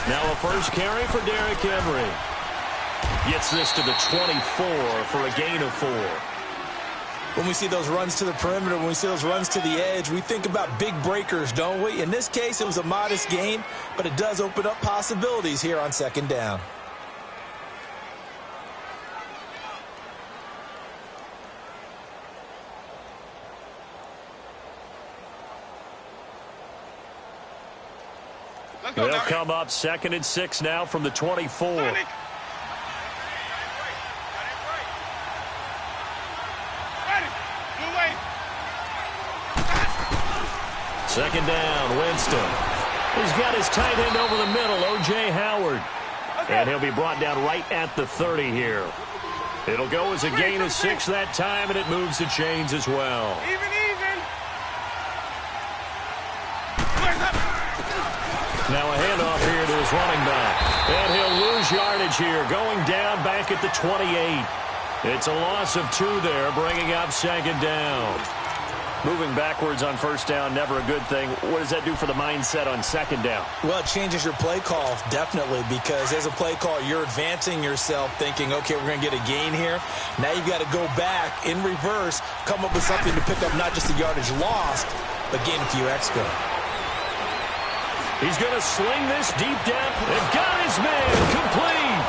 Now a first carry for Derrick Henry. Gets this to the 24 for a gain of 4. When we see those runs to the perimeter, when we see those runs to the edge, we think about big breakers, don't we? In this case, it was a modest gain, but it does open up possibilities here on second down. They'll come up 2nd and 6 now from the 24. Second down, Winston. He's got his tight end over the middle, O.J. Howard. And he'll be brought down right at the 30 here. It'll go as a gain of 6 that time, and it moves the chains as well. Even. Now a handoff here to his running back. And he'll lose yardage here, going down back at the 28. It's a loss of 2 there, bringing up second down. Moving backwards on first down, never a good thing. What does that do for the mindset on second down? Well, it changes your play call, definitely, because as a play call, you're advancing yourself thinking, okay, we're going to get a gain here. Now you've got to go back in reverse, come up with something to pick up not just the yardage lost, but gain a few extra. He's going to sling this deep down. They've got his man complete.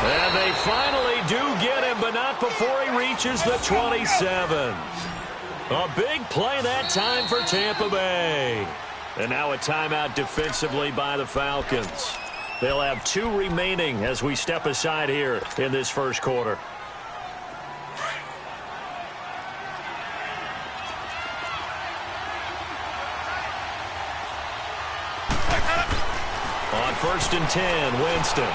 And they finally do get him, but not before he reaches the 27. A big play that time for Tampa Bay. And now a timeout defensively by the Falcons. They'll have 2 remaining as we step aside here in this first quarter. On 1st and 10, Winston.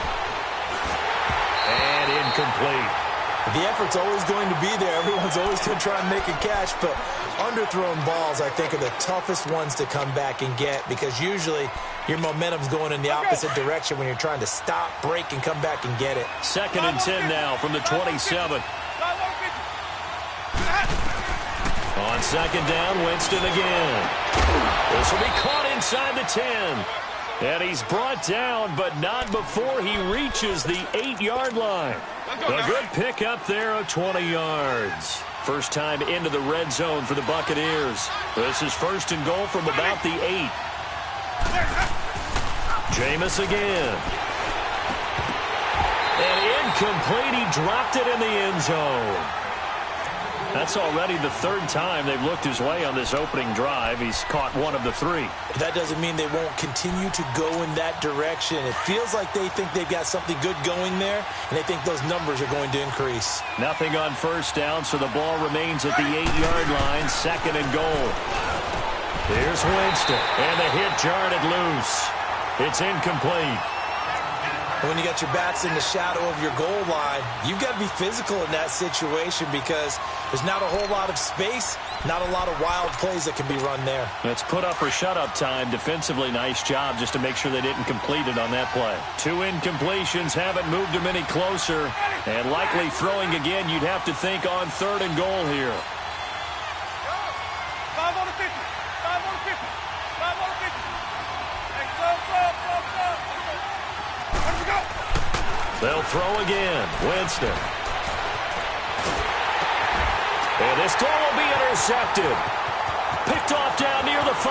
And incomplete. The effort's always going to be there. Everyone's always going to try and make a catch, but underthrown balls, I think, are the toughest ones to come back and get because usually your momentum's going in the opposite direction when you're trying to stop, break, and come back and get it. 2nd and 10 now from the 27. On second down, Winston again. This will be caught inside the 10. And he's brought down, but not before he reaches the 8-yard line. A good pickup there of 20 yards. First time into the red zone for the Buccaneers. This is 1st and goal from about the 8. Jameis again. And incomplete. He dropped it in the end zone. That's already the 3rd time they've looked his way on this opening drive. He's caught 1 of the 3. That doesn't mean they won't continue to go in that direction. It feels like they think they've got something good going there, and they think those numbers are going to increase. Nothing on first down, so the ball remains at the 8-yard line, 2nd and goal. Here's Winston, and the hit jarred it loose. It's incomplete. When you got your backs in the shadow of your goal line, you've got to be physical in that situation because there's not a whole lot of space, not a lot of wild plays that can be run there. It's put up or shut up time. Defensively, nice job just to make sure they didn't complete it on that play. 2 incompletions haven't moved them any closer. And likely throwing again, you'd have to think on 3rd and goal here. 5 on the 50. 5 on the 50. 5 on the 50. Hey, slow. They'll throw again. Winston. And this throw will be intercepted. Picked off down near the 5.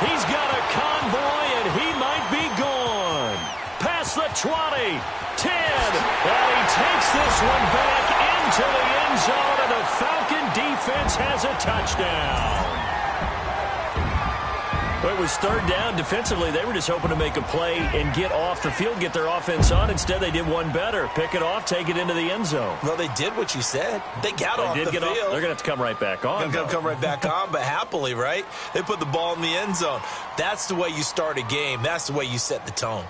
He's got a convoy, and he might be gone. Past the 20. 10. And he takes this one back into the end zone, and the Falcon defense has a touchdown. It was 3rd down. Defensively, they were just hoping to make a play and get off the field, get their offense on. Instead, they did one better. Pick it off, take it into the end zone. Well, they did what you said. They got off the field. They're going to have to come right back on. They're going to come right back on, but happily, right? They put the ball in the end zone. That's the way you start a game. That's the way you set the tone.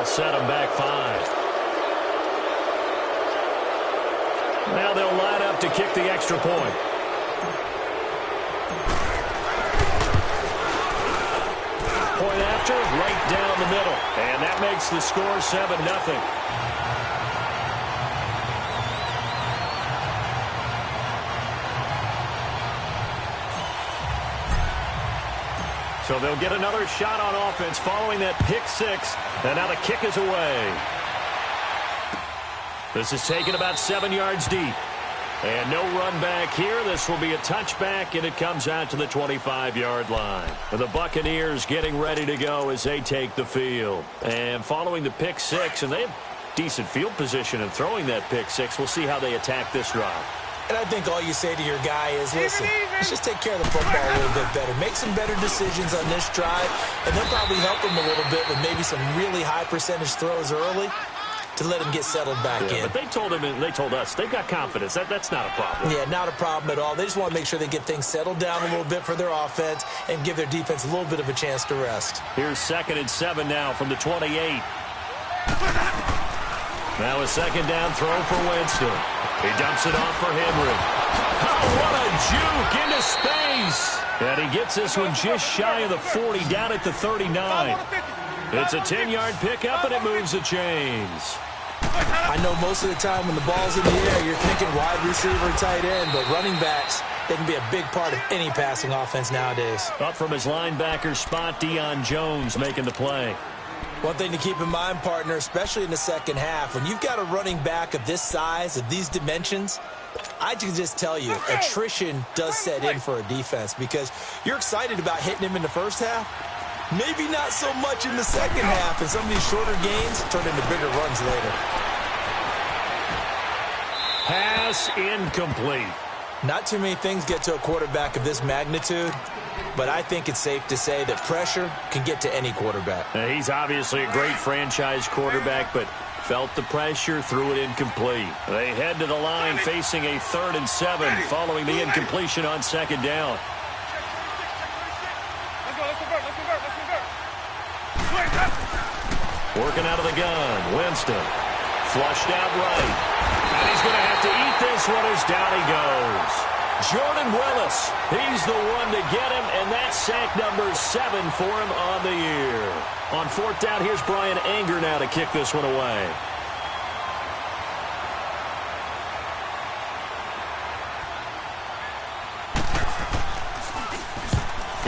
Set them back 5. Now they'll line up to kick the extra point. monster right down the middle. And that makes the score 7-0. So they'll get another shot on offense following that pick six. And now the kick is away. This is taken about 7 yards deep. And no run back here. This will be a touchback, and it comes out to the 25-yard line. The Buccaneers getting ready to go as they take the field. And following the pick six, and they have decent field position in throwing that pick six. We'll see how they attack this drive. And I think all you say to your guy is, listen, let's just take care of the football a little bit better. Make some better decisions on this drive, and they'll probably help him a little bit with maybe some really high percentage throws early to let him get settled back in. But they told him, and they told us, they've got confidence. That's not a problem. Yeah, not a problem at all. They just want to make sure they get things settled down a little bit for their offense and give their defense a little bit of a chance to rest. Here's 2nd and 7 now from the 28. Now a second down throw for Winston. He dumps it off for Henry. Oh, what a juke into space. And he gets this one just shy of the 40, down at the 39. It's a 10-yard pickup, and it moves the chains. I know most of the time when the ball's in the air, you're thinking wide receiver, tight end, but running backs, they can be a big part of any passing offense nowadays. Up from his linebacker spot, Deion Jones making the play. One thing to keep in mind, partner, especially in the second half, when you've got a running back of this size, of these dimensions, I can just tell you, attrition does set in for a defense because you're excited about hitting him in the first half. Maybe not so much in the second half, and some of these shorter gains turn into bigger runs later. Pass incomplete. Not too many things get to a quarterback of this magnitude, but I think it's safe to say that pressure can get to any quarterback. He's obviously a great franchise quarterback, but felt the pressure, threw it incomplete. They head to the line facing a 3rd and 7 following the incompletion on 2nd down. Working out of the gun, Winston. Flushed out right. And he's going to have to eat this one as down he goes. Jordan Willis, he's the one to get him, and that's sack number 7 for him on the year. On 4th down, here's Brian Anger now to kick this one away.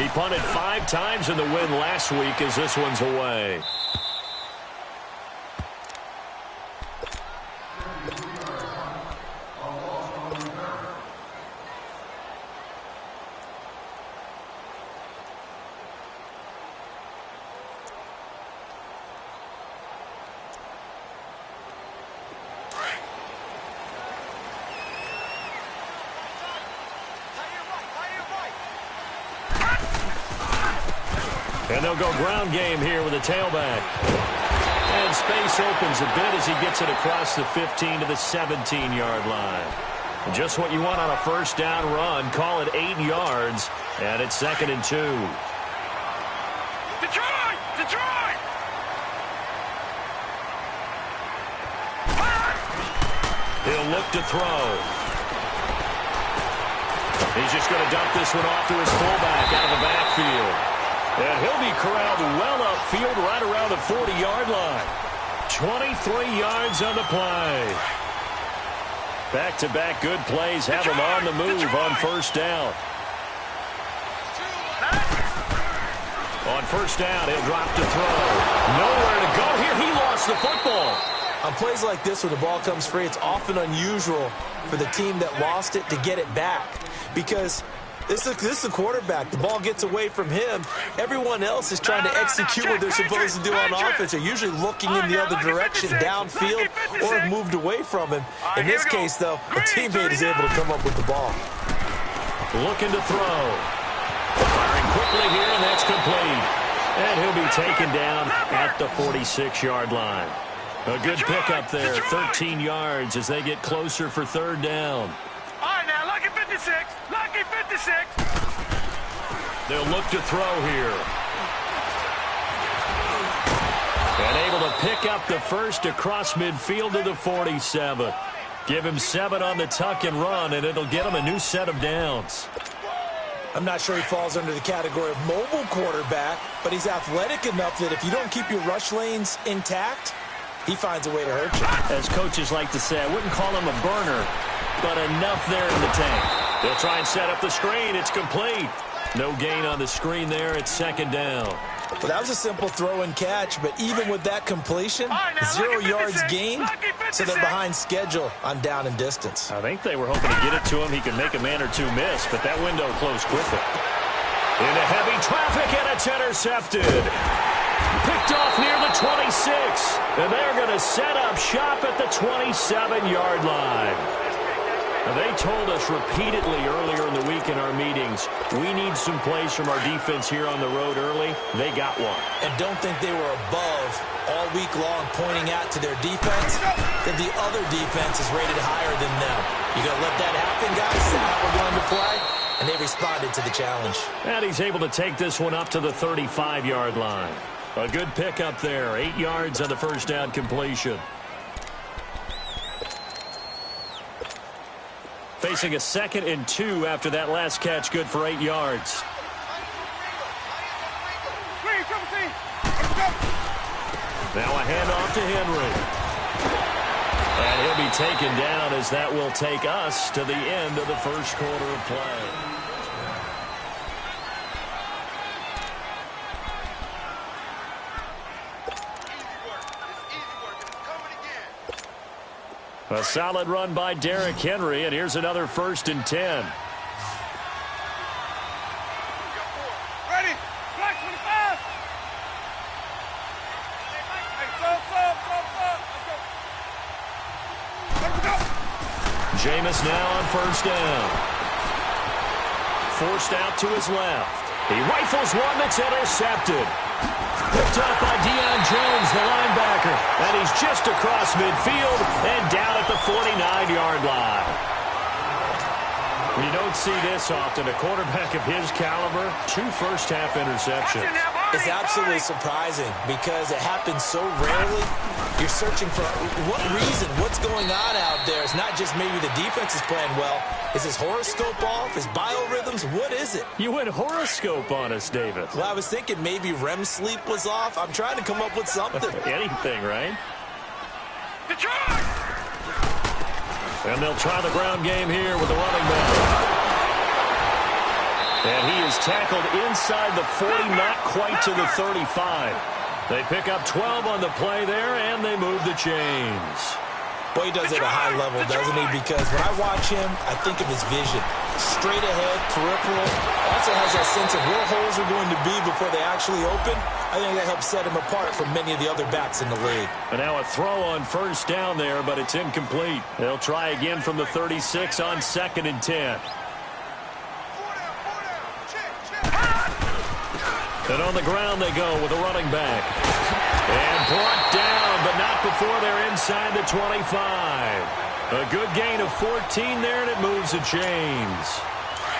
He punted 5 times in the win last week as this one's away. And they'll go ground game here with a tailback. And space opens a bit as he gets it across the 15 to the 17-yard line. Just what you want on a 1st down run. Call it 8 yards. And it's 2nd and 2. Detroit! Detroit! He'll look to throw. He's just going to dump this one off to his fullback out of the backfield. And he'll be corralled well upfield right around the 40-yard line. 23 yards on the play. Back-to-back good plays have him on the move on 1st down. On 1st down, he'll drop to throw. Nowhere to go here. He lost the football. On plays like this where the ball comes free, it's often unusual for the team that lost it to get it back because this is the quarterback. The ball gets away from him. Everyone else is trying to execute what they're supposed to do on offense. They're usually looking in the other direction, downfield, or have moved away from him. In this case, though, a teammate is able to come up with the ball. Looking to throw. Firing quickly here, and that's complete. And he'll be taken down at the 46-yard line. A good pickup there, 13 yards as they get closer for 3rd down. All right, now, lucky 56. Lucky 56. They'll look to throw here. And able to pick up the first across midfield to the 47. Give him 7 on the tuck and run, and it'll get him a new set of downs. I'm not sure he falls under the category of mobile quarterback, but he's athletic enough that if you don't keep your rush lanes intact, he finds a way to hurt you. As coaches like to say, I wouldn't call him a burner, but enough there in the tank. They'll try and set up the screen. It's complete. No gain on the screen there. It's second down. Well, that was a simple throw and catch, but even with that completion, 0 yards gained, so they're behind schedule on down and distance. I think they were hoping to get it to him. He could make a man or two miss, but that window closed quickly. Into heavy traffic, and it's intercepted. Picked off near the 26, and they're going to set up shop at the 27-yard line. Now, they told us repeatedly earlier in the week in our meetings, we need some plays from our defense here on the road early. They got one. And don't think they were above all week long pointing out to their defense that the other defense is rated higher than them. You going to let that happen, guys? Is that how we're going to play? And they responded to the challenge. And he's able to take this one up to the 35-yard line. A good pickup there. 8 yards on the first down completion. Facing a 2nd and 2 after that last catch, good for 8 yards. Now a handoff to Henry. And he'll be taken down as that will take us to the end of the first quarter of play. A solid run by Derrick Henry, and here's another 1st and 10. Ready? Flag 25. Hey, sub. Let's go. Jameis now on 1st down. Forced out to his left. He rifles one that's intercepted. Picked up by Deion Jones, the linebacker. And he's just across midfield and down at the 49-yard line. You don't see this often. A quarterback of his caliber, 2 first-half interceptions. It's absolutely surprising because it happens so rarely. You're searching for what reason, what's going on out there. It's not just maybe the defense is playing well. Is his horoscope off? His biorhythms? What is it? You went horoscope on us, David. Well, I was thinking maybe REM sleep was off. I'm trying to come up with something. Anything, right? And they'll try the ground game here with the running back. And he is tackled inside the 40, not quite to the 35. They pick up 12 on the play there, and they move the chains. Boy, he does it at a high level, doesn't he? Because when I watch him, I think of his vision. Straight ahead, peripheral. Also has that sense of where holes are going to be before they actually open. I think that helps set him apart from many of the other backs in the league. And now a throw on 1st down there, but it's incomplete. They'll try again from the 36 on 2nd and 10. And on the ground they go with a running back. And brought down, but not before they're inside the 25. A good gain of 14 there, and it moves the chains.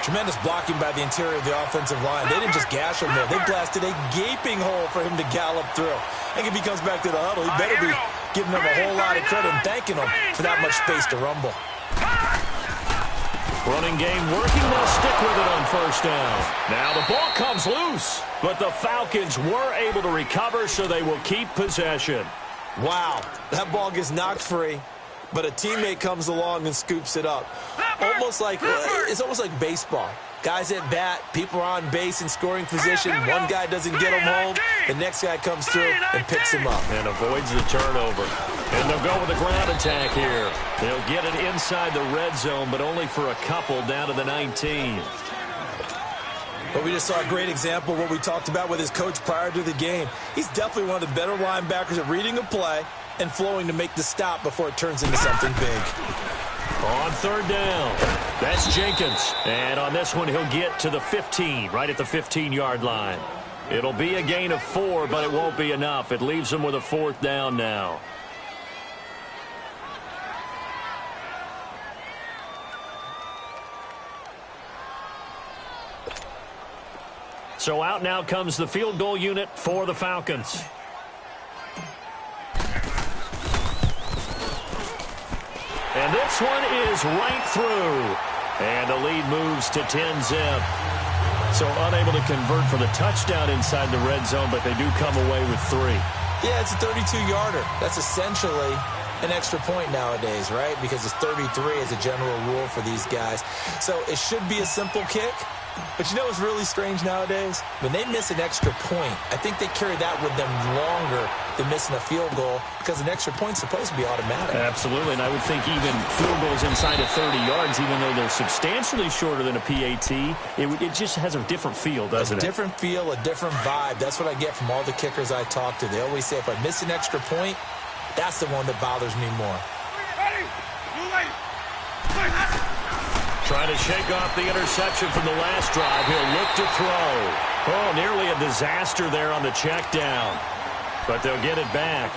Tremendous blocking by the interior of the offensive line. They didn't just gash him there. They blasted a gaping hole for him to gallop through. I think if he comes back to the huddle, he better be giving them a whole lot of credit and thanking them for that much space to rumble. Running game working. They'll stick with it on 1st down. Now the ball comes loose, but the Falcons were able to recover, so they will keep possession. Wow, that ball gets knocked free, but a teammate comes along and scoops it up. It's almost like baseball. Guys at bat, people are on base in scoring position. One guy doesn't get him home. The next guy comes through and picks him up. And avoids the turnover. And they'll go with a ground attack here. They'll get it inside the red zone, but only for a couple down to the 19. But we just saw a great example of what we talked about with his coach prior to the game. He's definitely one of the better linebackers at reading a play and flowing to make the stop before it turns into something big. On 3rd down, that's Jenkins. And on this one, he'll get to the 15, right at the 15-yard line. It'll be a gain of 4, but it won't be enough. It leaves him with a 4th down now. So out now comes the field goal unit for the Falcons. And this one is right through. And the lead moves to 10-zip. So unable to convert for the touchdown inside the red zone, but they do come away with 3. Yeah, it's a 32-yarder. That's essentially an extra point nowadays, right? Because it's 33 as a general rule for these guys. So it should be a simple kick. But you know what's really strange nowadays? When they miss an extra point, I think they carry that with them longer than missing a field goal because an extra point's supposed to be automatic. Absolutely, and I would think even field goals inside of 30 yards, even though they're substantially shorter than a PAT, it just has a different feel, doesn't it? A different feel, a different vibe. That's what I get from all the kickers I talk to. They always say if I miss an extra point, that's the one that bothers me more. Trying to shake off the interception from the last drive. He'll look to throw. Oh, nearly a disaster there on the check down. But they'll get it back.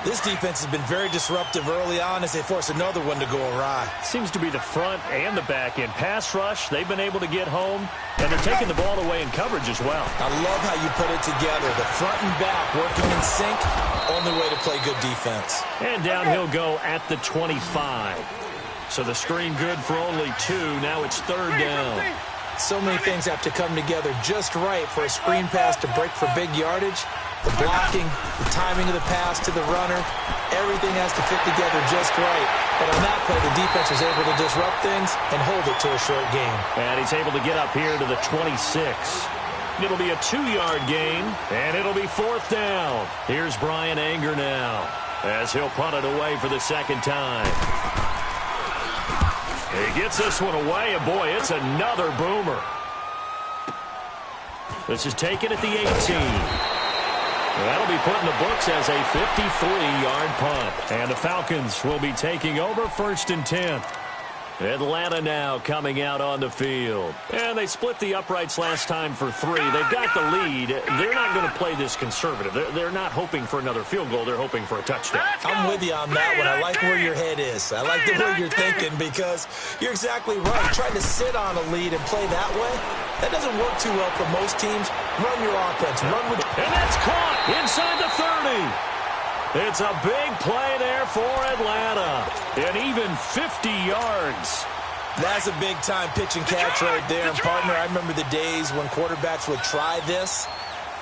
This defense has been very disruptive early on as they force another one to go awry. Seems to be the front and the back end. Pass rush, they've been able to get home, and they're taking the ball away in coverage as well. I love how you put it together. The front and back working in sync, only way to play good defense. And down he'll go at the 25. So the screen good for only 2. Now it's 3rd down. So many things have to come together just right for a screen pass to break for big yardage. The blocking, the timing of the pass to the runner, everything has to fit together just right. But on that play, the defense was able to disrupt things and hold it to a short game. And he's able to get up here to the 26. It'll be a 2-yard gain, and it'll be 4th down. Here's Brian Anger now as he'll punt it away for the 2nd time. He gets this one away, and boy, it's another boomer. This is taken at the 18. That'll be put in the books as a 53-yard punt. And the Falcons will be taking over 1st and 10. Atlanta now coming out on the field. And they split the uprights last time for 3. They've got the lead. They're not going to play this conservative. They're not hoping for another field goal. They're hoping for a touchdown. I'm with you on that one. I like where your head is. I like the way you're thinking because you're exactly right. Trying to sit on a lead and play that way, that doesn't work too well for most teams. Run your offense. Run with... And that's caught inside the 30. It's a big play there for Atlanta. And even 50 yards. That's a big-time pitch and catch right there. And, partner, I remember the days when quarterbacks would try this.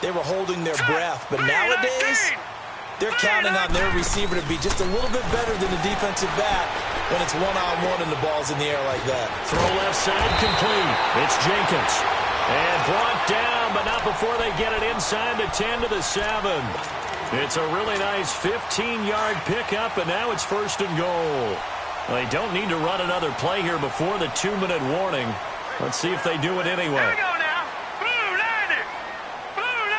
They were holding their breath. But nowadays, they're counting on their receiver to be just a little bit better than the defensive back when it's one-on-one and the ball's in the air like that. Throw left side complete. It's Jenkins. And brought down, but not before they get it inside the 10 to the 7. It's a really nice 15-yard pickup, and now it's 1st and goal. They don't need to run another play here before the 2-minute warning. Let's see if they do it anyway. Here we go now. Blue 90. Blue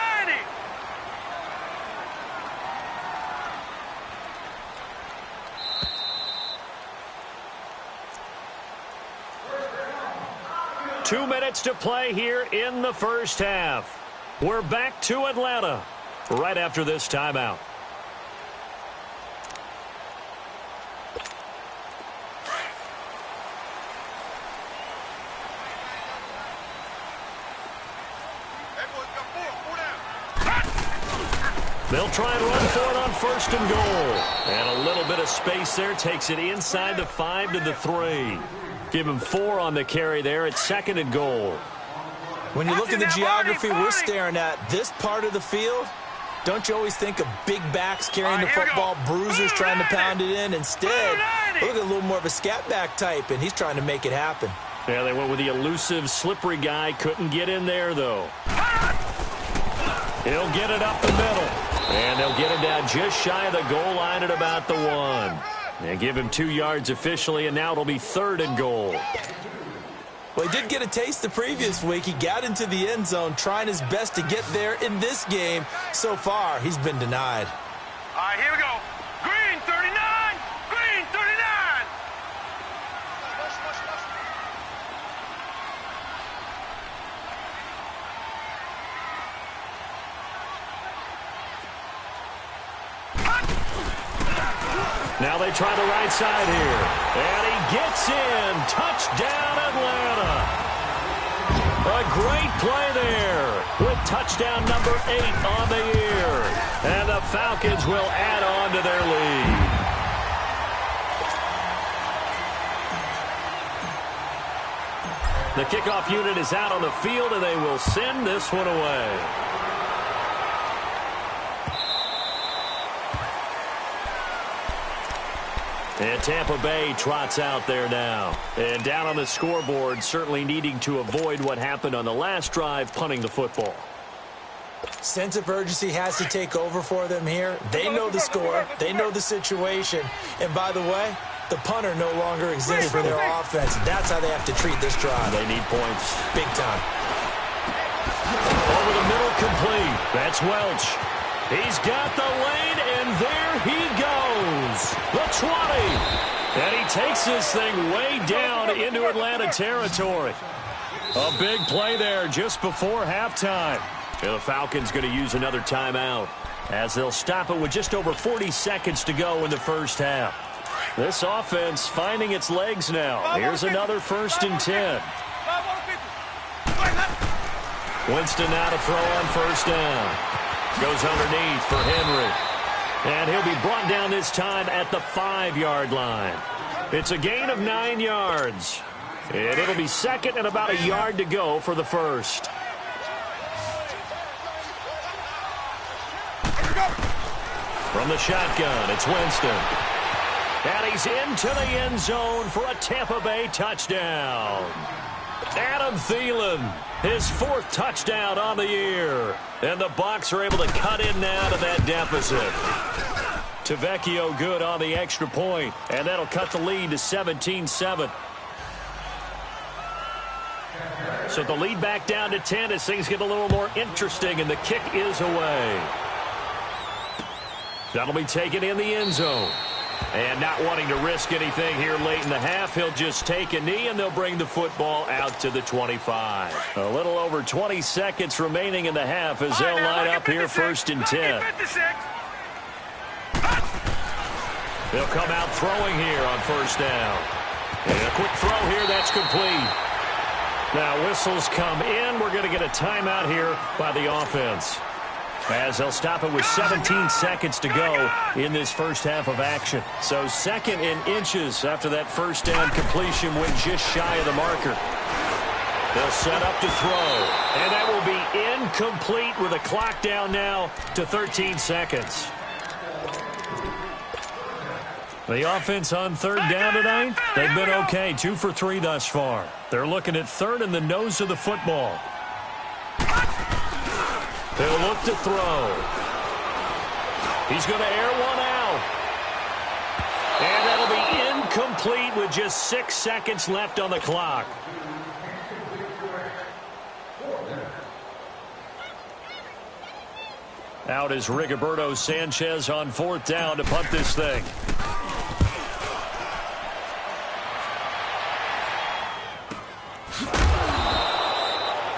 90. 2 minutes to play here in the first half. We're back to Atlanta right after this timeout. They'll try and run for it on 1st and goal. And a little bit of space there takes it inside the 5 to the 3. Give him 4 on the carry there. It's 2nd and goal. When you look at the geography we're staring at, this part of the field, don't you always think of big backs carrying the football, bruisers trying to pound it in? Instead, look at a little more of a scat back type, and he's trying to make it happen. Yeah, they went with the elusive, slippery guy. Couldn't get in there, though. He'll get it up the middle. And they'll get him down just shy of the goal line at about the 1. And give him 2 yards officially, and now it'll be 3rd and goal. Well, he did get a taste the previous week. He got into the end zone trying his best to get there in this game. So far, he's been denied. All right, here we go. Green 39. Green 39. Now they try the right side here. And he gets in. Touchdown, Atlanta. A great play there with touchdown number 8 on the year. And the Falcons will add on to their lead. The kickoff unit is out on the field, and they will send this one away. And Tampa Bay trots out there now. And down on the scoreboard, certainly needing to avoid what happened on the last drive, punting the football. Sense of urgency has to take over for them here. They know the score. They know the situation. And by the way, the punter no longer exists for their offense. That's how they have to treat this drive. They need points. Big time. Over the middle, complete. That's Welch. He's got the lane, and there he goes. The 20. And he takes this thing way down into Atlanta territory. A big play there just before halftime. And the Falcons going to use another timeout as they'll stop it with just over 40 seconds to go in the first half. This offense finding its legs now. Here's another 1st and 10. Winston now to throw on 1st down. Goes underneath for Henry. And he'll be brought down this time at the 5-yard line. It's a gain of 9 yards. And it'll be 2nd and about a yard to go for the first. From the shotgun, it's Winston. And he's into the end zone for a Tampa Bay touchdown. Adam Thielen, his 4th touchdown on the year. And the Bucs are able to cut in now to that deficit. Tavecchio good on the extra point, and that'll cut the lead to 17-7. So the lead back down to 10 as things get a little more interesting, and the kick is away. That'll be taken in the end zone. And not wanting to risk anything here late in the half, he'll just take a knee, and they'll bring the football out to the 25. A little over 20 seconds remaining in the half as they'll line up here 1st and 10. They'll come out throwing here on 1st down. And a quick throw here, that's complete. Now whistles come in. We're going to get a timeout here by the offense, as they'll stop it with 17 seconds to go in this first half of action. So 2nd and inches after that 1st down completion went just shy of the marker. They'll set up to throw, and that will be incomplete with a clock down now to 13 seconds. The offense on 3rd down tonight, they've been okay, 2 for 3 thus far. They're looking at 3rd and the nose of the football. They'll look to throw. He's going to air one out. And that'll be incomplete with just 6 seconds left on the clock. Out is Rigoberto Sanchez on 4th down to punt this thing.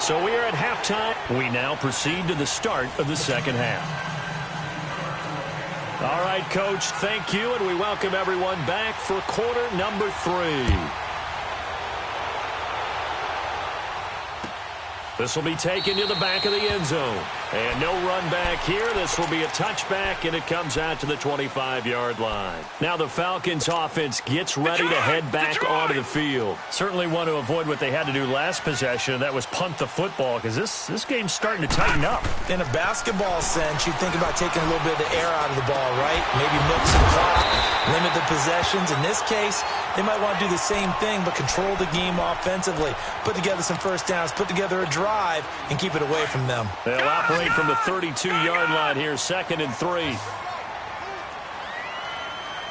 So we are at halftime. We now proceed to the start of the 2nd half. All right, Coach, thank you, and we welcome everyone back for quarter number 3. This will be taken to the back of the end zone. And no run back here. This will be a touchback, and it comes out to the 25-yard line. Now the Falcons offense gets ready to head back onto the field. Certainly want to avoid what they had to do last possession, and that was punt the football, because this game's starting to tighten up. In a basketball sense, you think about taking a little bit of the air out of the ball, right? Maybe milk some clock, limit the possessions. In this case, they might want to do the same thing, but control the game offensively. Put together some 1st downs, put together a drive, and keep it away from them. They'll operate from the 32-yard line here, 2nd and 3.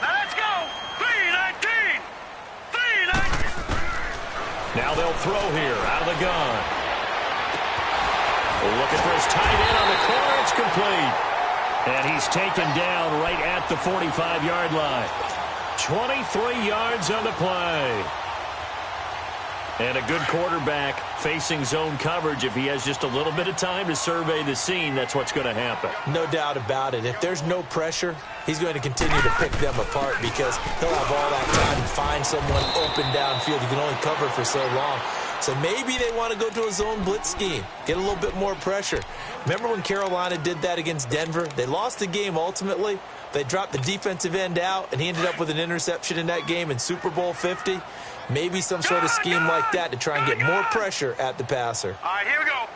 Let's go! 3-19! 3-19! Now they'll throw here out of the gun. Looking for his tight end on the corner. It's complete. And he's taken down right at the 45-yard line. 23 yards on the play. And a good quarterback facing zone coverage. If he has just a little bit of time to survey the scene, that's what's going to happen. No doubt about it. If there's no pressure, he's going to continue to pick them apart because he'll have all that time to find someone open downfield. He can only cover for so long. So maybe they want to go to a zone blitz scheme, get a little bit more pressure. Remember when Carolina did that against Denver? They lost the game ultimately. They dropped the defensive end out, and he ended up with an interception in that game in Super Bowl 50. Maybe some sort of scheme like that to try and get more pressure at the passer. All right, here we go.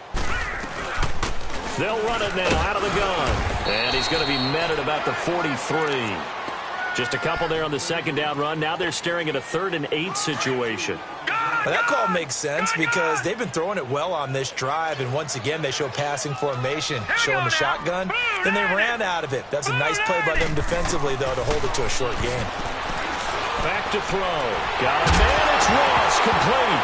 They'll run it now out of the gun. And he's going to be met at about the 43. Just a couple there on the second down run. Now they're staring at a 3rd and 8 situation. Well, that call makes sense because they've been throwing it well on this drive, and once again they show passing formation, showing the shotgun. Then they ran out of it. That's a nice play by them defensively, though, to hold it to a short game. Back to throw. Got a man. It's Ross. Complete.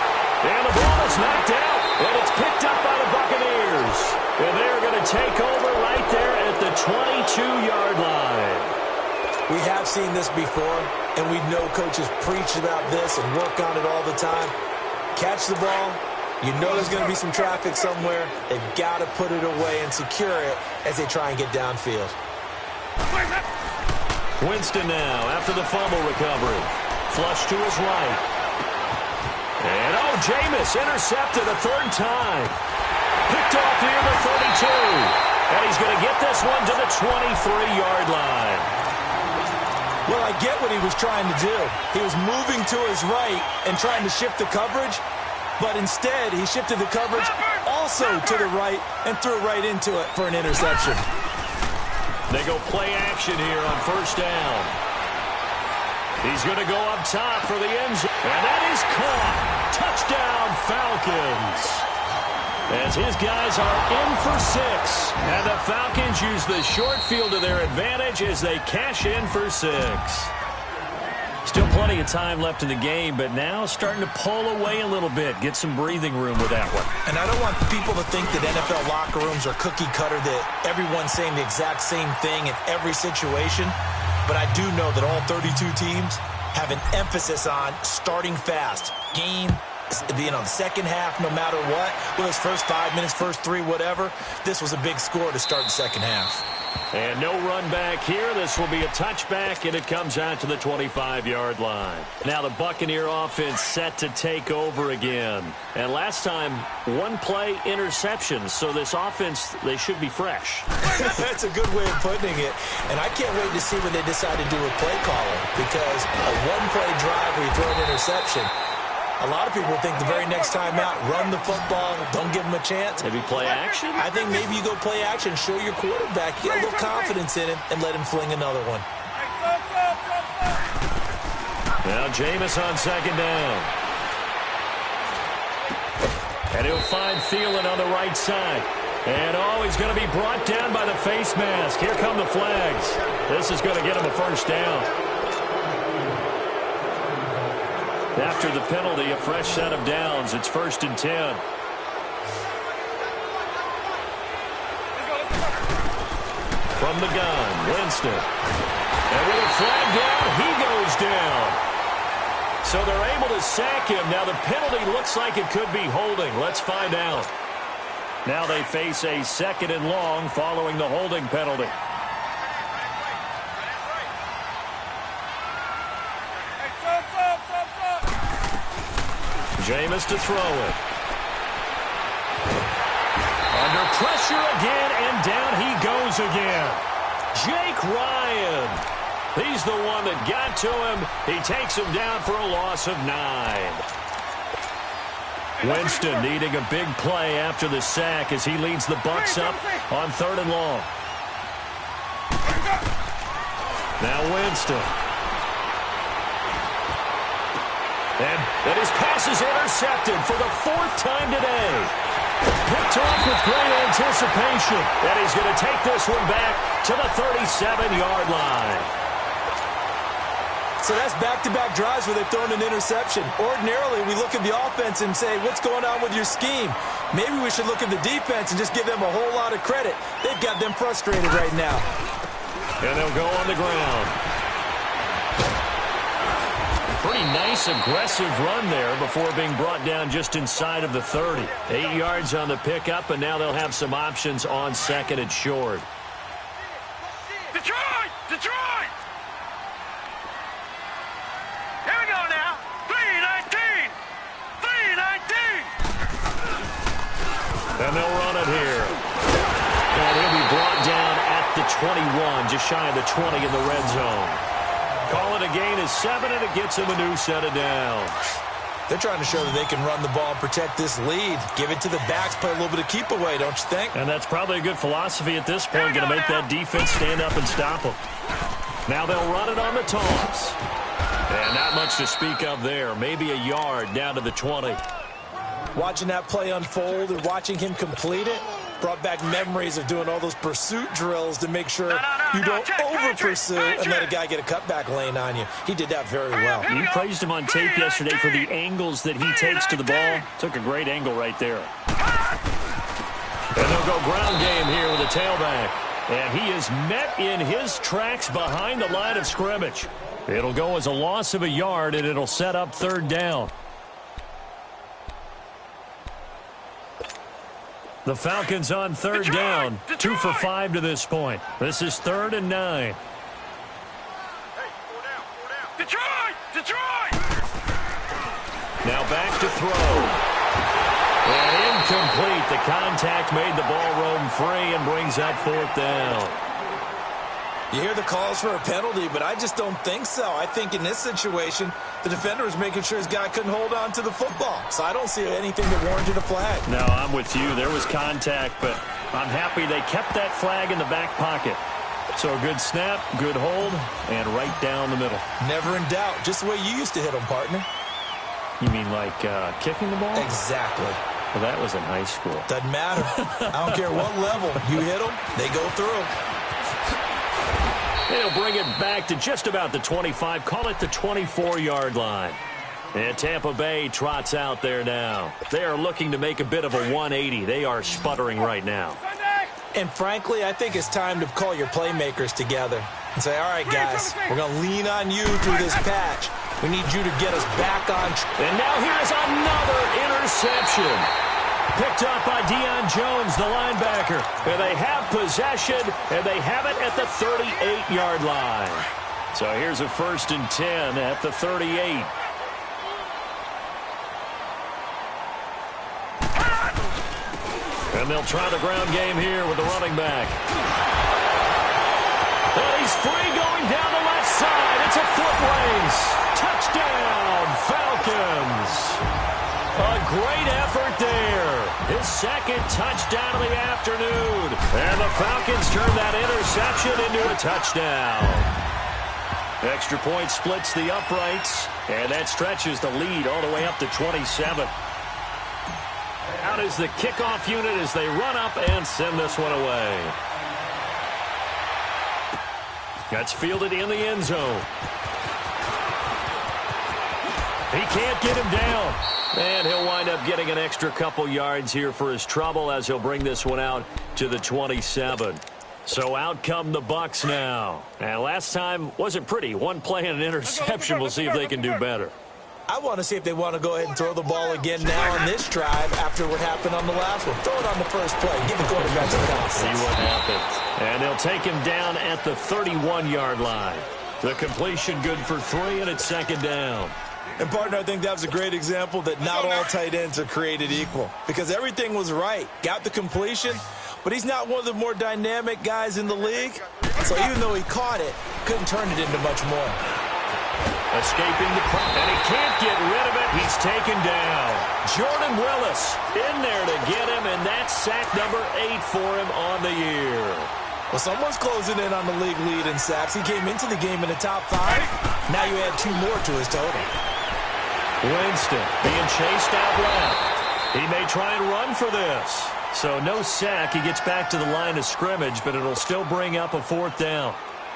And the ball is knocked out, and it's picked up by the Buccaneers. And they're going to take over right there at the 22-yard line. We have seen this before, and we know coaches preach about this and work on it all the time. Catch the ball. You know there's going to be some traffic somewhere. They've got to put it away and secure it as they try and get downfield. Winston now after the fumble recovery. Flush to his right. And, Jameis intercepted a 3rd time. Picked off near the 32. And he's going to get this one to the 23-yard line. Well, I get what he was trying to do. He was moving to his right and trying to shift the coverage, but instead he shifted the coverage also to the right and threw right into it for an interception. They go play action here on 1st down. He's going to go up top for the end zone, and that is caught. Touchdown, Falcons. As his guys are in for 6. And the Falcons use the short field to their advantage as they cash in for 6. Still plenty of time left in the game, but now starting to pull away a little bit. Get some breathing room with that one. And I don't want people to think that NFL locker rooms are cookie cutter, that everyone's saying the exact same thing in every situation. But I do know that all 32 teams have an emphasis on starting fast. Game being on the second half no matter what. Well, his first 5 minutes, first 3, whatever. This was a big score to start the second half. And no run back here. This will be a touchback, and it comes out to the 25-yard line. Now the Buccaneer offense set to take over again. And last time, 1-play interceptions. So this offense, they should be fresh. That's a good way of putting it. And I can't wait to see what they decide to do with play calling, because a 1-play drive where you throw an interception, a lot of people think the very next time out, run the football, don't give them a chance. Maybe play action? I think maybe you go play action, show your quarterback, get a little confidence in him, and let him fling another one. Now Jameis on 2nd down. And he'll find Thielen on the right side. And, he's going to be brought down by the face mask. Here come the flags. This is going to get him a 1st down. After the penalty, a fresh set of downs. It's 1st and 10. From the gun, Winston. And with a flag down, he goes down. So they're able to sack him. Now the penalty looks like it could be holding. Let's find out. Now they face a 2nd and long following the holding penalty. Jameis to throw it. Under pressure again, and down he goes again. Jake Ryan. He's the one that got to him. He takes him down for a loss of 9. Winston needing a big play after the sack as he leads the Bucs up on 3rd and long. Now Winston. And his pass is intercepted for the 4th time today. Picked off with great anticipation. And he's going to take this one back to the 37-yard line. So that's back-to-back drives where they've thrown an interception. Ordinarily, we look at the offense and say, what's going on with your scheme? Maybe we should look at the defense and just give them a whole lot of credit. They've got them frustrated right now. And they'll go on the ground. Pretty nice, aggressive run there before being brought down just inside of the 30. 8 yards on the pickup, and now they'll have some options on 2nd and short. Detroit! Detroit! Here we go now. 3-19! 3-19! down just shy of the 20 in the red zone. Call it a gain of 7, and it gets him a new set of downs. They're trying to show that they can run the ball and protect this lead. Give it to the backs, play a little bit of keep away, don't you think? And that's probably a good philosophy at this point, going to make that defense stand up and stop them. Now they'll run it on the toss. And not much to speak of there. Maybe a yard down to the 20. Watching that play unfold and watching him complete it brought back memories of doing all those pursuit drills to make sure you don't over-pursue and let a guy get a cutback lane on you. He did that very well. You praised him on tape yesterday for the angles that he takes to the ball. Took a great angle right there. And they'll go ground game here with a tailback. And he is met in his tracks behind the line of scrimmage. It'll go as a loss of a yard, and it'll set up third down. The Falcons on third down. 2 for 5 to this point. This is 3rd and 9. Detroit! Now back to throw. And incomplete. The contact made the ball roam free and brings up 4th down. You hear the calls for a penalty, but I just don't think so. I think in this situation, the defender was making sure his guy couldn't hold on to the football. So I don't see anything that warranted a flag. No, I'm with you. There was contact, but I'm happy they kept that flag in the back pocket. So a good snap, good hold, and right down the middle. Never in doubt. Just the way you used to hit them, partner. You mean like kicking the ball? Exactly. Well, that was in high school. Doesn't matter. I don't care what level. You hit them, they go through. They'll bring it back to just about the 25. Call it the 24-yard line. And Tampa Bay trots out there now. They are looking to make a bit of a 180. They are sputtering right now. And frankly, I think it's time to call your playmakers together and say, all right, guys, we're going to lean on you through this patch. We need you to get us back on. And now here's another interception. Picked up by Deion Jones, the linebacker. And they have possession, and they have it at the 38-yard line. So here's a 1st and 10 at the 38. And they'll try the ground game here with the running back. And he's free going down the left side. It's a foot race. Touchdown, Falcons. A great effort there. His 2nd touchdown of the afternoon. And the Falcons turn that interception into a touchdown. Extra point splits the uprights, and that stretches the lead all the way up to 27. Out is the kickoff unit as they run up and send this one away. That's fielded in the end zone. He can't get him down. And he'll wind up getting an extra couple yards here for his trouble as he'll bring this one out to the 27. So out come the Bucs now. And last time wasn't pretty. One play and an interception. We'll see if they can do better. I want to see if they want to go ahead and throw the ball again now on this drive after what happened on the last one. Throw it on the first play. Give the quarterback some confidence. See what happens. And they'll take him down at the 31-yard line. The completion good for 3, and it's 2nd down. And, partner, I think that was a great example that not all tight ends are created equal because everything was right. Got the completion, but he's not one of the more dynamic guys in the league. So even though he caught it, couldn't turn it into much more. Escaping the pressure, and he can't get rid of it. He's taken down. Jordan Willis in there to get him, and that's sack number 8 for him on the year. Well, someone's closing in on the league lead in sacks. He came into the game in the top 5. Now you add 2 more to his total. Winston being chased out left. He may try and run for this. So no sack. He gets back to the line of scrimmage, but it'll still bring up a 4th down.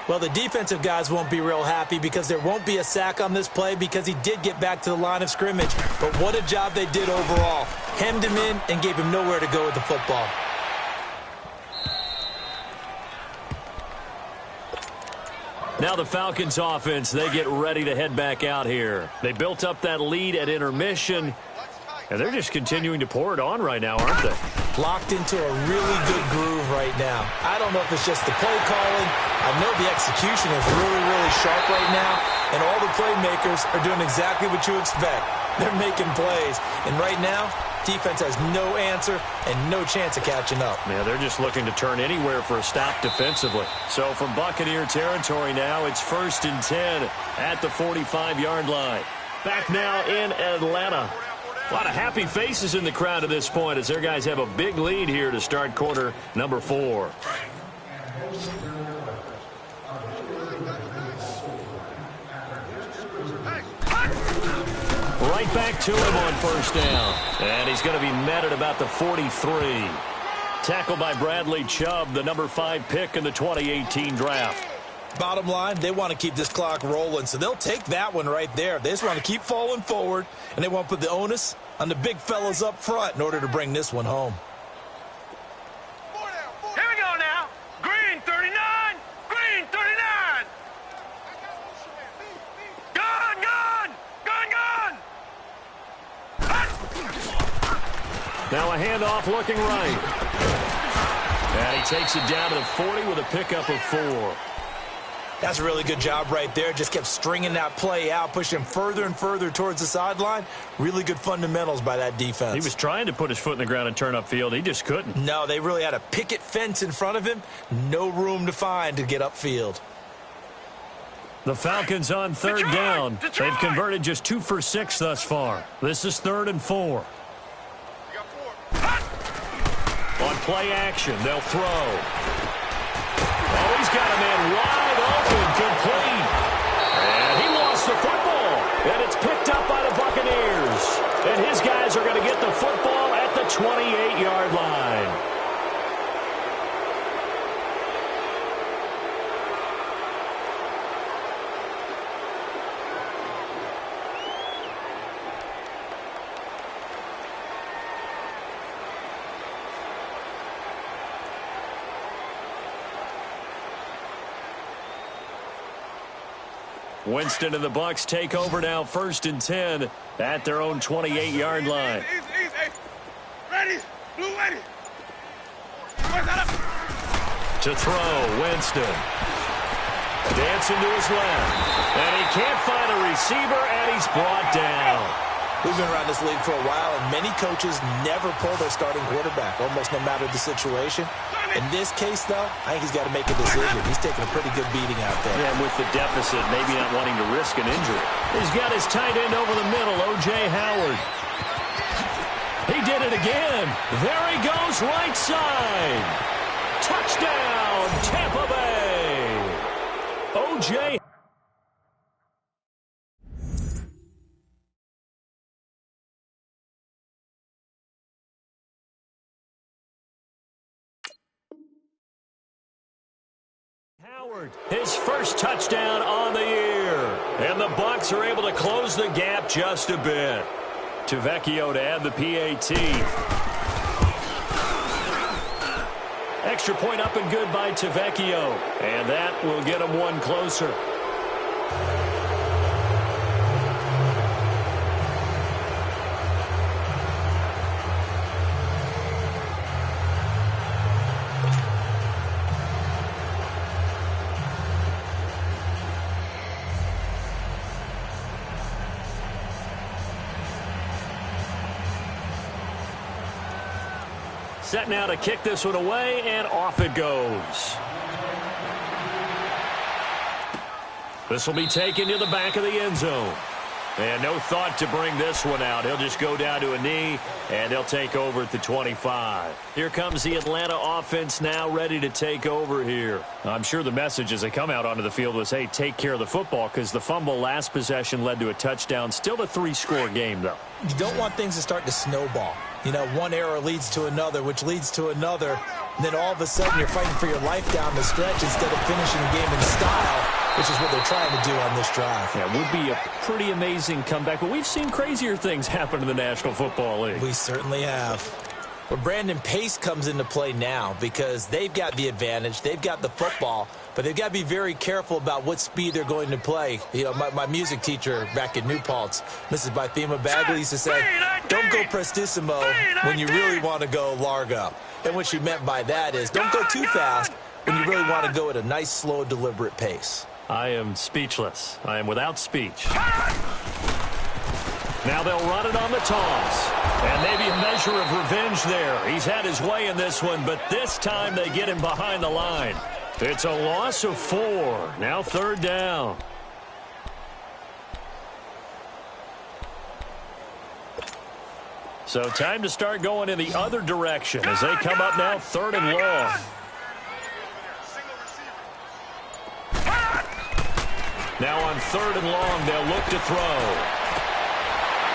Well, the defensive guys won't be real happy because there won't be a sack on this play because he did get back to the line of scrimmage. But what a job they did overall. Hemmed him in and gave him nowhere to go with the football. Now the Falcons offense, they get ready to head back out here. They built up that lead at intermission, and they're just continuing to pour it on right now, aren't they? Locked into a really good groove right now. I don't know if it's just the play calling. I know the execution is really, really sharp right now, and all the playmakers are doing exactly what you expect. They're making plays, and right now, defense has no answer and no chance of catching up. Yeah, they're just looking to turn anywhere for a stop defensively. So from Buccaneer territory now, it's 1st and 10 at the 45-yard line. Back now in Atlanta. A lot of happy faces in the crowd at this point as their guys have a big lead here to start quarter number 4. Right back to him on 1st down. And he's going to be met at about the 43. Tackled by Bradley Chubb, the number 5 pick in the 2018 draft. Bottom line, they want to keep this clock rolling, so they'll take that one right there. They just want to keep falling forward, and they want to put the onus on the big fellas up front in order to bring this one home. Here we go now. Green 39. Green 39. Gun, gun. Gun, gun. Now a handoff looking right. And he takes it down to the 40 with a pickup of 4. That's a really good job right there. Just kept stringing that play out, pushing him further and further towards the sideline. Really good fundamentals by that defense. He was trying to put his foot in the ground and turn upfield. He just couldn't. No, they really had a picket fence in front of him. No room to find to get upfield. The Falcons on 3rd down. They've converted just 2 for 6 thus far. This is 3rd and 4. On play action, they'll throw. Oh, he's got a man wide open, complete. And he lost the football. And it's picked up by the Buccaneers. And his guys are going to get the football at the 28-yard line. Winston and the Bucs take over now, 1st and 10 at their own 28-yard line. Easy, easy. Ready. Blue ready. Where's that up? To throw, Winston. Dancing to his left. And he can't find a receiver, and he's brought down. We've been around this league for a while, and many coaches never pull their starting quarterback, almost no matter the situation. In this case, though, I think he's got to make a decision. He's taking a pretty good beating out there. Yeah, with the deficit, maybe not wanting to risk an injury. He's got his tight end over the middle, O.J. Howard. He did it again. There he goes, right side. Touchdown, Tampa Bay. O.J. Howard, his first touchdown on the year. And the Bucs are able to close the gap just a bit. Tavecchio to add the PAT. Extra point up and good by Tavecchio. And that will get him one closer. Set now to kick this one away, and off it goes. This will be taken to the back of the end zone. And no thought to bring this one out. He'll just go down to a knee, and they'll take over at the 25. Here comes the Atlanta offense now ready to take over here. I'm sure the message as they come out onto the field was, hey, take care of the football, because the fumble last possession led to a touchdown. Still a 3-score game, though. You don't want things to start to snowball. You know, one error leads to another, which leads to another. And then all of a sudden you're fighting for your life down the stretch instead of finishing the game in style, which is what they're trying to do on this drive. Yeah, it would be a pretty amazing comeback, but we've seen crazier things happen in the National Football League. We certainly have. But Brandon, pace comes into play now because they've got the advantage. They've got the football, but they've got to be very careful about what speed they're going to play. You know, my music teacher back in New Paltz, Mrs. Bythema Bagley, used to say, don't go prestissimo when you really want to go largo. And what she meant by that is don't go too fast when you really want to go at a nice, slow, deliberate pace. I am speechless. I am without speech. Now they'll run it on the toss. And maybe a measure of revenge there. He's had his way in this one, but this time they get him behind the line. It's a loss of 4. Now 3rd down. So time to start going in the other direction as they come up now 3rd and long. Now on 3rd and long, they'll look to throw.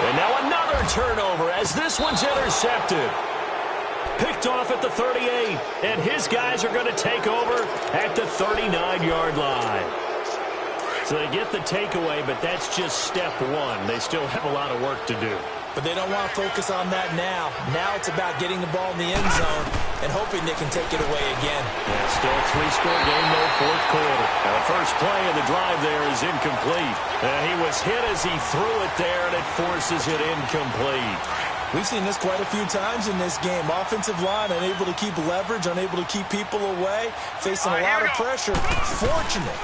And now another turnover as this one's intercepted. Picked off at the 38, and his guys are going to take over at the 39-yard line. So they get the takeaway, but that's just step 1. They still have a lot of work to do. But they don't want to focus on that now. Now it's about getting the ball in the end zone and hoping they can take it away again. Yeah, still a 3-score game, though, 4th quarter. Now, the first play of the drive there is incomplete. He was hit as he threw it there, and it forces it incomplete. We've seen this quite a few times in this game. Offensive line unable to keep leverage, unable to keep people away, facing a lot of pressure. Fortunate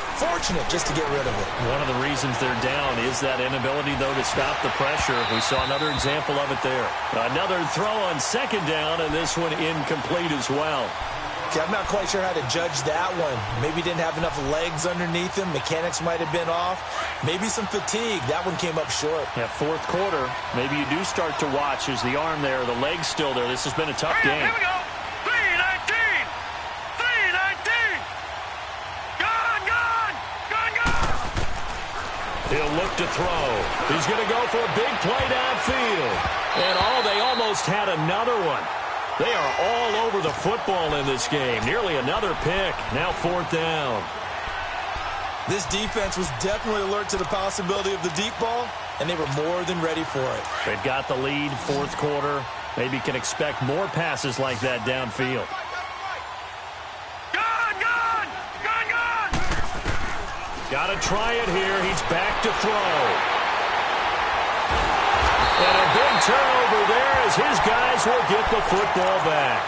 just to get rid of it. One of the reasons they're down is that inability, though, to stop the pressure. We saw another example of it there. Another throw on 2nd down, and this one incomplete as well. Okay, I'm not quite sure how to judge that one. Maybe didn't have enough legs underneath him. Mechanics might have been off. Maybe some fatigue. That one came up short. Yeah, 4th quarter. Maybe you do start to watch as the arm there, the leg's still there. This has been a tough game. Here we go. 3-19. 3-19. Gone. He'll look to throw. He's going to go for a big play downfield. And they almost had another one. They are all over the football in this game. Nearly another pick. Now 4th down. This defense was definitely alert to the possibility of the deep ball, and they were more than ready for it. They've got the lead, 4th quarter. Maybe can expect more passes like that downfield. Gone. Got to try it here. He's back to throw. And a big turnover there as his guys will get the football back.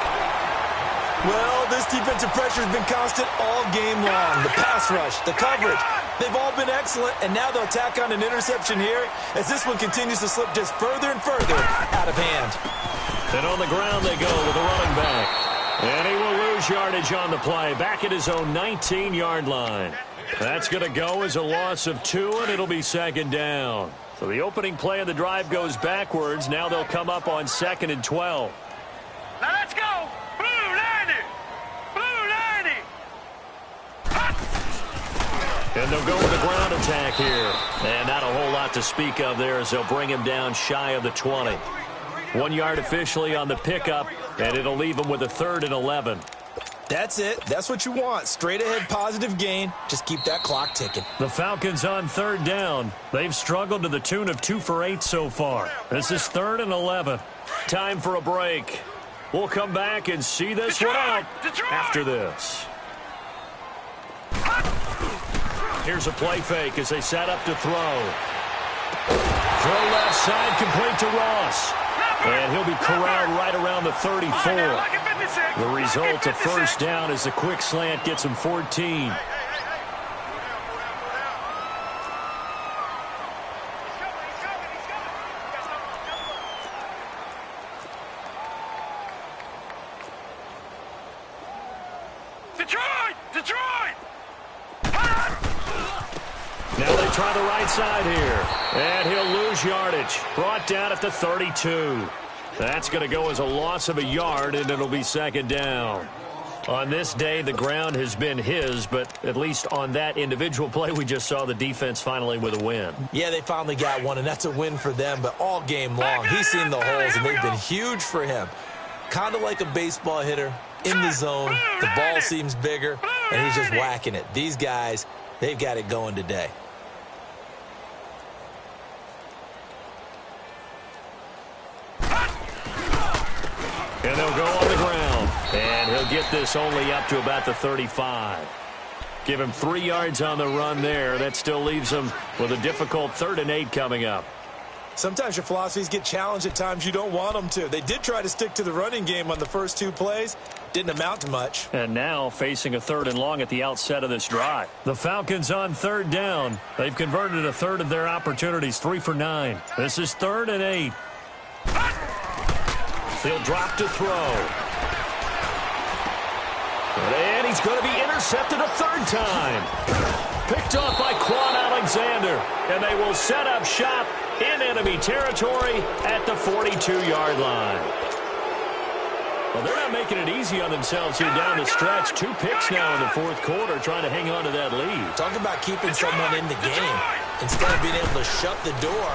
Well, this defensive pressure has been constant all game long. The pass rush, the coverage, they've all been excellent, and now they'll tack on an interception here as this one continues to slip just further and further out of hand. And on the ground they go with the running back. And he will lose yardage on the play, back at his own 19-yard line. That's going to go as a loss of 2, and it'll be 2nd down. So the opening play of the drive goes backwards. Now they'll come up on 2nd and 12. Now let's go. Blue 90. And they'll go with a ground attack here. And not a whole lot to speak of there as they'll bring him down shy of the 20. 1 yard officially on the pickup, and it'll leave him with a 3rd and 11. That's it. That's what you want. Straight ahead positive gain. Just keep that clock ticking. The Falcons on 3rd down. They've struggled to the tune of 2 for 8 so far. This is 3rd and 11. Time for a break. We'll come back and see this one out after this. Here's a play fake as they set up to throw. Throw left side, complete to Ross. And he'll be corralled right around the 34. The result, a 1st down as the quick slant gets him 14. Detroit! Now they try the right side here. And he'll lose yardage. Brought down at the 32. That's going to go as a loss of a yard, and it'll be 2nd down. On this day, the ground has been his, but at least on that individual play, we just saw the defense finally with a win. Yeah, they finally got one, and that's a win for them, but all game long, he's seen the holes, and they've been huge for him. Kind of like a baseball hitter in the zone. The ball seems bigger, and he's just whacking it. These guys, they've got it going today. And they'll go on the ground. And he'll get this only up to about the 35. Give him 3 yards on the run there. That still leaves him with a difficult 3rd and 8 coming up. Sometimes your philosophies get challenged at times you don't want them to. They did try to stick to the running game on the first 2 plays. Didn't amount to much. And now facing a 3rd and long at the outset of this drive. The Falcons on 3rd down. They've converted a 1/3 of their opportunities, 3 for 9. This is 3rd and 8. He'll drop to throw. And he's going to be intercepted a third time. Picked off by Quan Alexander. And they will set up shop in enemy territory at the 42-yard line. Well, they're not making it easy on themselves here down the stretch. 2 picks now in the fourth quarter, trying to hang on to that lead. Talk about keeping someone in the game. Instead of being able to shut the door,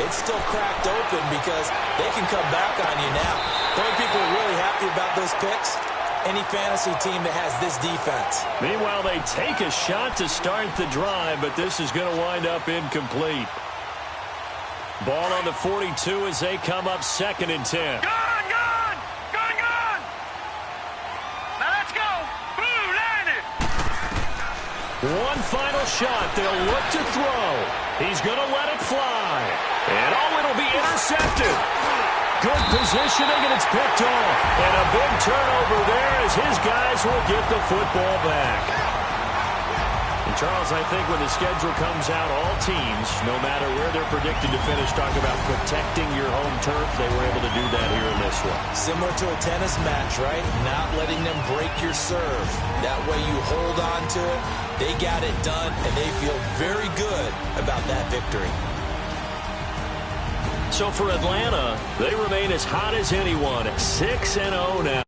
it's still cracked open because they can come back on you now. The only people who are really happy about those picks, any fantasy team that has this defense. Meanwhile, they take a shot to start the drive, but this is going to wind up incomplete. Ball on the 42 as they come up 2nd and 10. One final shot. They'll look to throw. He's going to let it fly. And it'll be intercepted. Good positioning, and it's picked off. And a big turnover there as his guys will get the football back. And Charles, I think when the schedule comes out, all teams, no matter where they're predicted to finish, talk about protecting your home turf. They were able to do that here in this one. Similar to a tennis match, right? Not letting them break your serve. That way you hold on to it. They got it done, and they feel very good about that victory. So for Atlanta, they remain as hot as anyone at 6-0 now.